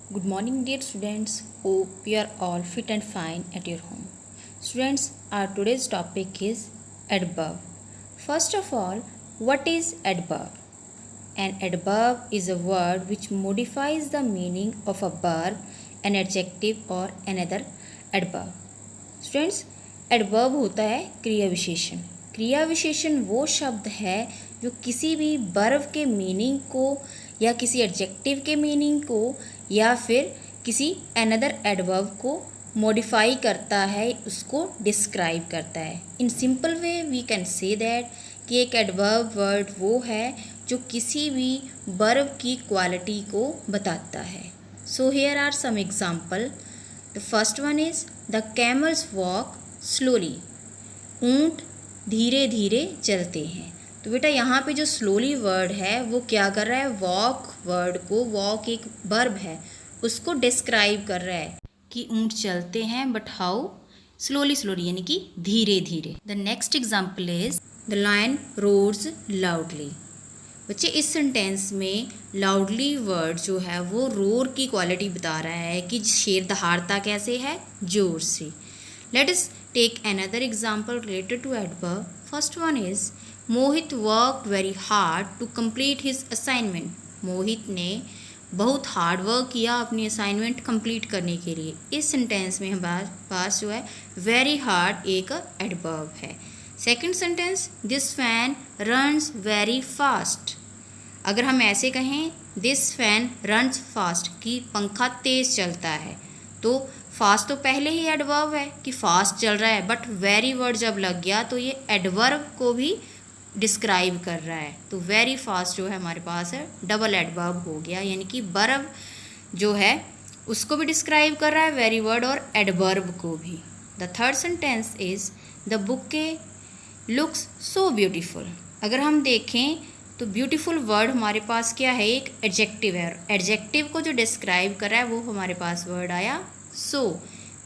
Good morning, dear students. Hope you are all fit and fine at your home. Students, our today's topic is adverb. First of all, what is adverb? An adverb is a word which modifies the meaning of a verb, an adjective or another adverb. Students, adverb होता है क्रिया विशेषण. क्रिया विशेषण वो शब्द है जो किसी भी वर्ब के मीनिंग को या किसी एडजेक्टिव के मीनिंग को या फिर किसी अनदर एडवर्ब को मॉडिफाई करता है, उसको डिस्क्राइब करता है. In simple way we can say that कि एक एडवर्ब वर्ड वो है जो किसी भी वर्ब की क्वालिटी को बताता है. So here are some example. The first one is the camels walk slowly. ऊँट धीरे धीरे चलते हैं. तो बेटा यहाँ पे जो स्लोली वर्ड है वो क्या कर रहा है, वॉक वर्ड को, वॉक एक वर्ब है, उसको डिस्क्राइब कर रहा है कि ऊँट चलते हैं बट हाउ स्लोली स्लोली, यानी कि धीरे धीरे. The next example is the lion roars loudly. बच्चे इस सेंटेंस में लाउडली वर्ड जो है वो रोर की क्वालिटी बता रहा है कि शेर दहाड़ता कैसे है, जोर से. Let us take another example related to adverb. First one is Mohit work very hard to complete his assignment. Mohit ने बहुत हार्ड वर्क किया अपनी असाइनमेंट कंप्लीट करने के लिए. इस सेंटेंस में हमारे पास जो है वेरी हार्ड एक एडवर्ब है. Second sentence this fan runs very fast. अगर हम ऐसे कहें दिस फैन रन्स फास्ट कि पंखा तेज़ चलता है, तो फास्ट तो पहले ही एडवर्ब है कि फास्ट चल रहा है, बट वेरी वर्ड जब लग गया तो ये एडवर्ब को भी डिस्क्राइब कर रहा है. तो वेरी फास्ट जो है हमारे पास है डबल एडवर्ब हो गया, यानी कि वर्ब जो है उसको भी डिस्क्राइब कर रहा है वेरी वर्ड और एडवर्ब को भी. The third sentence is the bouquet looks so beautiful. अगर हम देखें तो ब्यूटीफुल वर्ड हमारे पास क्या है, एक एडजेक्टिव है. एडजेक्टिव को जो डिस्क्राइब कर रहा है वो हमारे पास वर्ड आया सो.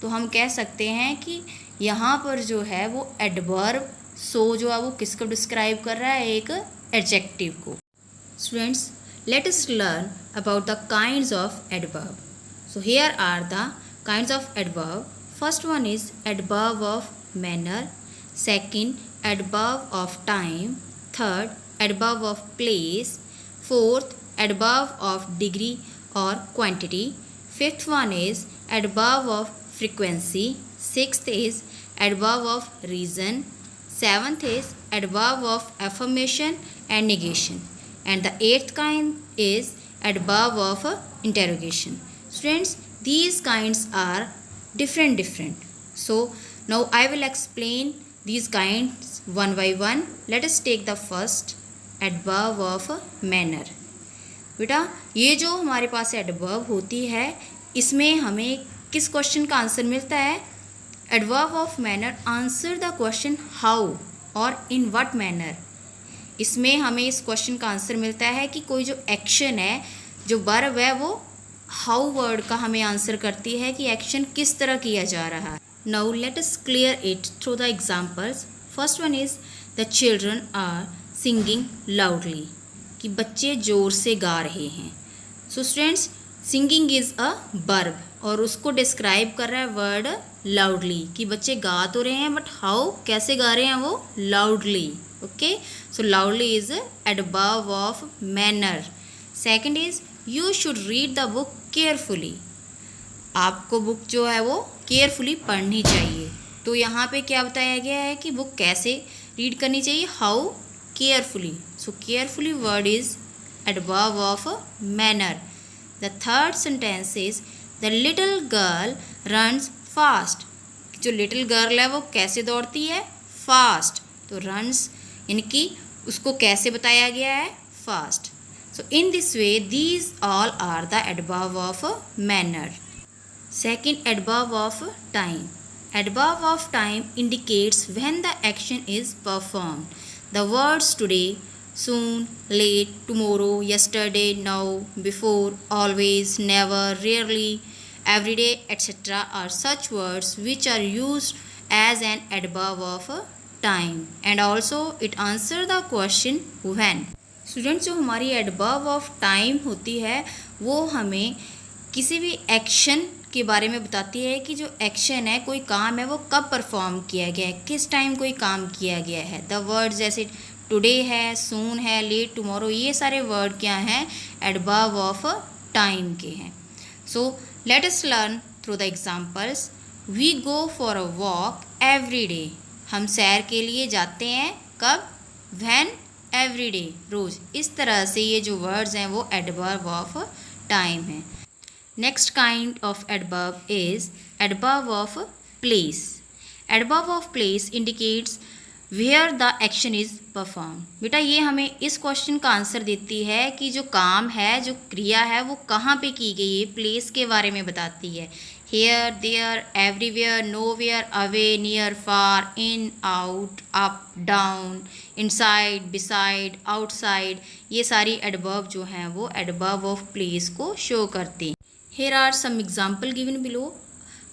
तो हम कह सकते हैं कि यहाँ पर जो है वो एडवर्ब सो जो है वो किसको डिस्क्राइब कर रहा है, एक एडजेक्टिव को. Students, let us learn about the kinds of adverb. So here are the kinds of adverb. First one is adverb of manner. Second adverb of time. Third, adverb of place. Fourth, adverb of degree or quantity. Fifth one is adverb of frequency. Sixth is adverb of reason. Seventh is adverb of affirmation and negation. And the eighth kind is adverb of interrogation. Students, these kinds are different. So now I will explain these kinds one by one. Let us take the first adverb of manner. बेटा ये जो हमारे पास adverb होती है इसमें हमें किस question का आंसर मिलता है, adverb of manner answer the question how और इन व्हाट मैनर. इसमें हमें इस क्वेश्चन का आंसर मिलता है कि कोई जो एक्शन है, जो वर्ब है, वो हाउ वर्ड का हमें आंसर करती है कि एक्शन किस तरह किया जा रहा है. Now let us clear it through the examples. First one is the children are singing loudly. कि बच्चे ज़ोर से गा रहे हैं. So students, singing is a verb और उसको describe कर रहा है वर्ड loudly कि बच्चे गा तो रहे हैं but how, कैसे गा रहे हैं वो, loudly. Okay, so loudly is adverb of manner. Second is you should read the book carefully. आपको बुक जो है वो केयरफुली पढ़नी चाहिए. तो यहाँ पे क्या बताया गया है कि बुक कैसे रीड करनी चाहिए, how, carefully. So carefully word is adverb of manner. The third sentence is the little girl runs fast. जो लिटिल गर्ल है वो कैसे दौड़ती है, फास्ट. तो रन्स यानी कि उसको कैसे बताया गया है, fast. So in this way these all are the adverb of manner. Second, adverb of time. Adverb of time indicates when the action is performed. The words today, soon, late, tomorrow, yesterday, now, before, always, never, rarely, every day, etc. are such words which are used as an adverb of time. And also it answers the question when. Students, जो हमारी adverb of time होती है वो हमें किसी भी action के बारे में बताती है कि जो एक्शन है, कोई काम है, वो कब परफॉर्म किया गया है, किस टाइम कोई काम किया गया है। द वर्ड जैसे टुडे है, सून है, लेट, टुमारो, ये सारे वर्ड क्या हैं, एडवर्ब ऑफ टाइम के हैं। So let us learn through the examples. We go for a walk every day. हम सैर के लिए जाते हैं कब, व्हेन, एवरी डे, रोज़। इस तरह से ये जो वर्ड्स हैं वो एडवर्ब ऑफ टाइम है। Next kind of adverb is adverb of place. Adverb of place indicates where the action is performed. बेटा ये हमें इस क्वेश्चन का आंसर देती है कि जो काम है, जो क्रिया है, वो कहाँ पे की गई है, प्लेस के बारे में बताती है। Here, there, everywhere, nowhere, away, near, far, in, out, up, down, inside, beside, outside, ये सारी एडवर्ब जो हैं वो एडवर्ब ऑफ प्लेस को शो करती हैं। Here are some example given below.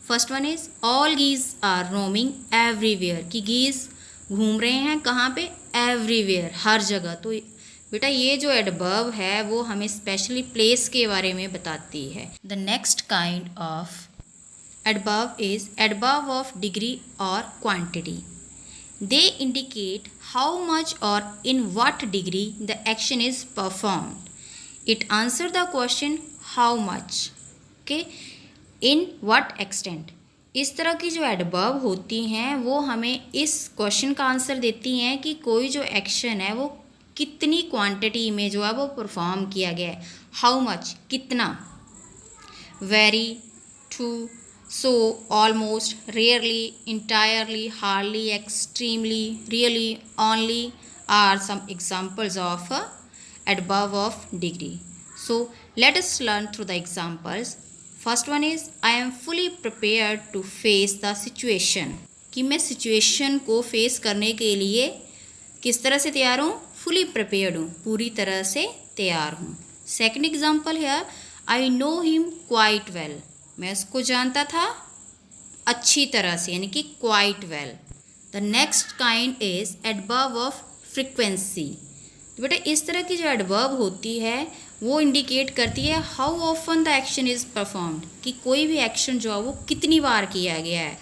First one is all geese are roaming everywhere. कि geese घूम रहे हैं कहाँ पे, everywhere, हर जगह। तो बेटा ये जो एडवर्ब है वो हमें स्पेशली प्लेस के बारे में बताती है। The next kind of adverb is adverb of degree or quantity. They indicate how much or in what degree the action is performed. It answers the question how much. Okay, in what extent. इस तरह की जो adverb होती हैं वो हमें इस question का आंसर देती हैं कि कोई जो एक्शन है वो कितनी क्वांटिटी में जो है वो परफॉर्म किया गया है। हाउ मच, कितना, very, too, so, almost, rarely, entirely, hardly, extremely, really, only are some examples of adverb of degree. So let us learn through the examples. First one is I am fully prepared to face the situation. कि मैं situation को face करने के लिए किस तरह से तैयार हूँ, फुली प्रिपेयर्ड हूँ, पूरी तरह से तैयार हूँ। सेकंड एग्जांपल है I know him quite well. मैं उसको जानता था अच्छी तरह से, यानी कि quite well. The next kind is adverb of frequency. तो बेटा इस तरह की जो एडवर्ब होती है वो इंडिकेट करती है how often the action is performed, कि कोई भी एक्शन जो है वो कितनी बार किया गया है।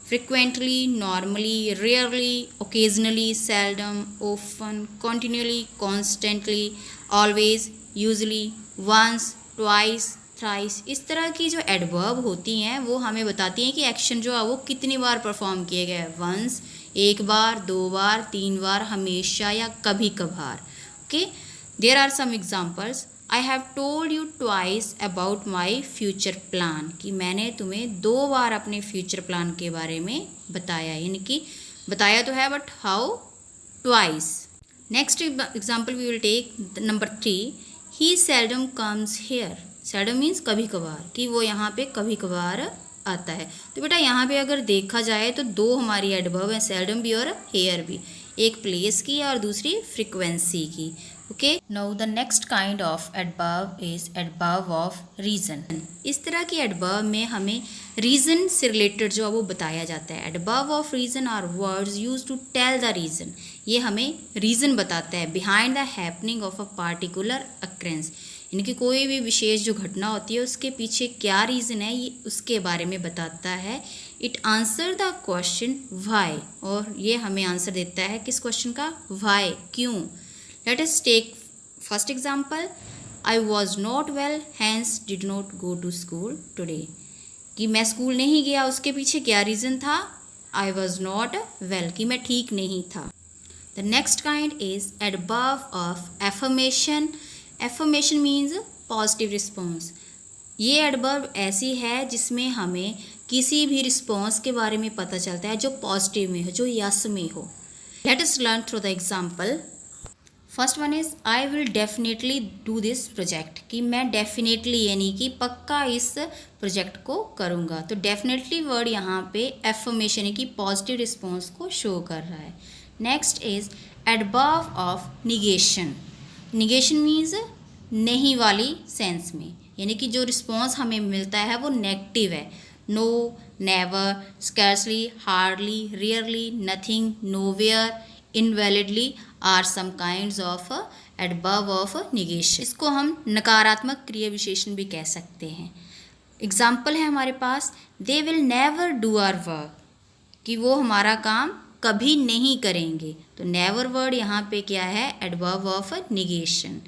Frequently, normally, rarely, occasionally, seldom, often, continually, constantly, always, usually, once, twice, thrice. इस तरह की जो एडवर्ब होती हैं वो हमें बताती हैं कि एक्शन जो है वो कितनी बार परफॉर्म किया गया है। वंस, एक बार, दो बार, तीन बार, हमेशा या कभी कभार। Okay, there are some examples. I have told you twice about my future plan. कि मैंने तुम्हें दो बार अपने फ्यूचर प्लान के बारे में बताया, यानी कि बताया तो है but how, twice. Next example we will take number 3। He seldom comes here. Seldom means कभी कभार, कि वो यहाँ पे कभी कभार आता है। तो बेटा यहाँ पे अगर देखा जाए तो दो हमारी एडवर्ब है, सेल्डम भी और हेयर भी, एक प्लेस की और दूसरी फ्रीक्वेंसी की। Okay, now the next kind of adverb is adverb of reason. इस तरह की एडवर्ब में हमें रीज़न से रिलेटेड जो है वो बताया जाता है। Adverb of reason are words used to tell the reason. ये हमें रीज़न बताता है behind the happening of a particular occurrence, यानी कि कोई भी विशेष जो घटना होती है उसके पीछे क्या रीज़न है ये उसके बारे में बताता है। It answer the question Y, और ये हमें आंसर देता है किस क्वेश्चन का, वाई, क्यों। Let us take first example. I was not well hence did not go to school today. कि मैं स्कूल नहीं गया, उसके पीछे क्या रीज़न था, आई वॉज नॉट वेल, कि मैं ठीक नहीं था। The next kind is adverb of affirmation. Affirmation means positive response. ये एडवर्ब ऐसी है जिसमें हमें किसी भी रिस्पॉन्स के बारे में पता चलता है जो पॉजिटिव में हो, जो यस में हो। Late us learn through the example. First one is I will definitely do this project. कि मैं डेफिनेटली यानी कि पक्का इस प्रोजेक्ट को करूँगा। तो डेफिनेटली वर्ड यहाँ पे एफर्मेशन यानी कि पॉजिटिव रिस्पॉन्स को शो कर रहा है। Next is adverb of negation. Negation means नहीं वाली सेंस में, यानी कि जो रिस्पॉन्स हमें मिलता है वो नेगेटिव है। No, never, scarcely, hardly, rarely, nothing, nowhere, invalidly are some kinds of adverb of negation. इसको हम नकारात्मक क्रिया विशेषण भी कह सकते हैं. एग्जाम्पल है हमारे पास, they will never do our work, कि वो हमारा काम कभी नहीं करेंगे. तो नेवर वर्ड यहाँ पे क्या है, adverb of negation.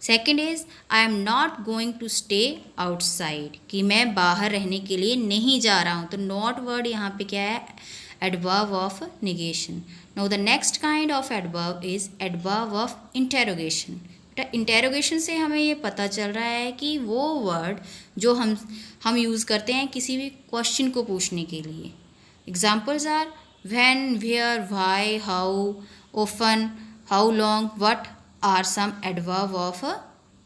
Second is, I am not going to stay outside, कि मैं बाहर रहने के लिए नहीं जा रहा हूँ. तो नॉट वर्ड यहाँ पे क्या है, adverb of negation. Now the next kind of adverb is adverb of interrogation. Interrogation से हमें ये पता चल रहा है कि वो वर्ड जो हम यूज़ करते हैं किसी भी क्वेश्चन को पूछने के लिए. Examples are when, where, why, how, often, how long, what are some adverb of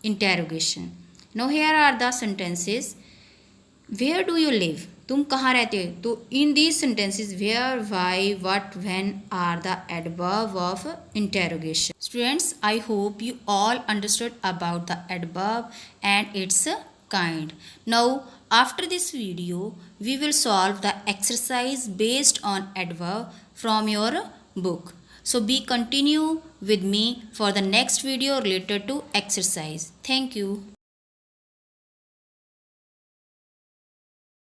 interrogation. Now here are the sentences. Where do you live? तुम कहाँ रहते हो? तो in these sentences where, why, what, when are the adverb of interrogation. Students, I hope you all understood about the adverb and its kind. Now after this video we will solve the exercise based on adverb from your book. So be continue with me for the next video related to exercise. Thank you.